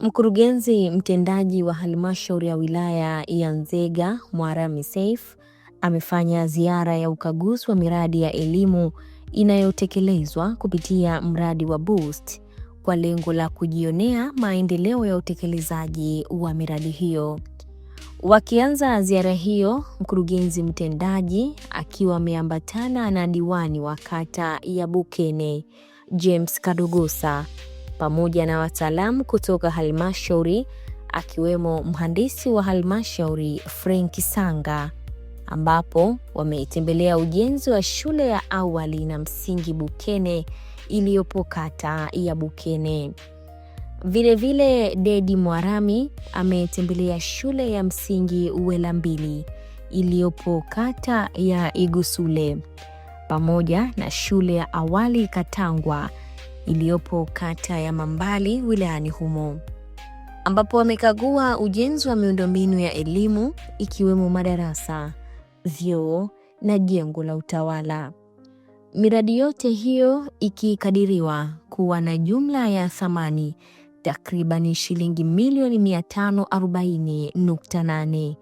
Mkurugenzi mtendaji wa halmashauri ya wilaya ya Nzega, Mwarami Seif, amefanya ziara ya ukaguzi wa miradi ya elimu inayotekelezwa kupitia mradi wa Boost kwa lengo la kujionea maendeleo ya utekelezaji wa miradi hiyo. Wakianza ziara hiyo, mkurugenzi mtendaji akiwa ameambatana na diwani wa kata ya Bukene, James Kadogosa, pamoja na wataalamu kutoka halmashauri akiwemo mhandisi wa halmashauri Frank Sanga, ambapo wametembelea ujenzi wa shule ya awali na msingi Bukene iliyopo kata ya Bukene. Vilevile Dedi Mwarami ametembelea shule ya msingi Uwela Mbili iliyopo kata ya Igusule pamoja na shule ya awali Katangwa iliyopo kata ya Mambali wilayani humo, ambapo wamekagua ujenzi wa miundombinu ya elimu ikiwemo madarasa, vyoo na jengo la utawala. Miradi yote hiyo ikikadiriwa kuwa na jumla ya thamani takriban shilingi milioni 540.8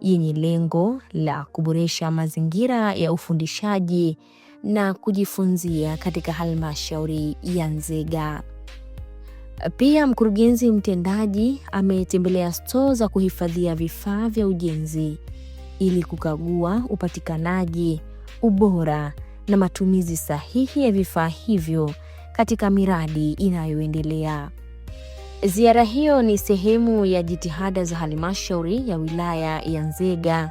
yenye lengo la kuboresha mazingira ya ufundishaji na kujifunzia katika halmashauri ya Nzega. Pia mkurugenzi mtendaji ametembelea stoo za kuhifadhia vifaa vya ujenzi ili kukagua upatikanaji, ubora na matumizi sahihi ya vifaa hivyo katika miradi inayoendelea. Ziara hiyo ni sehemu ya jitihada za halmashauri ya wilaya ya Nzega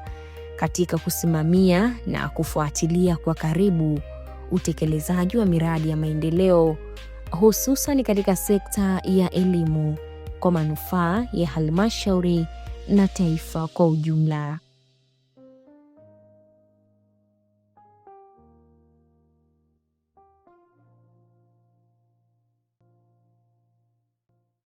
katika kusimamia na kufuatilia kwa karibu utekelezaji wa miradi ya maendeleo, hususan katika sekta ya elimu kwa manufaa ya halmashauri na taifa kwa ujumla.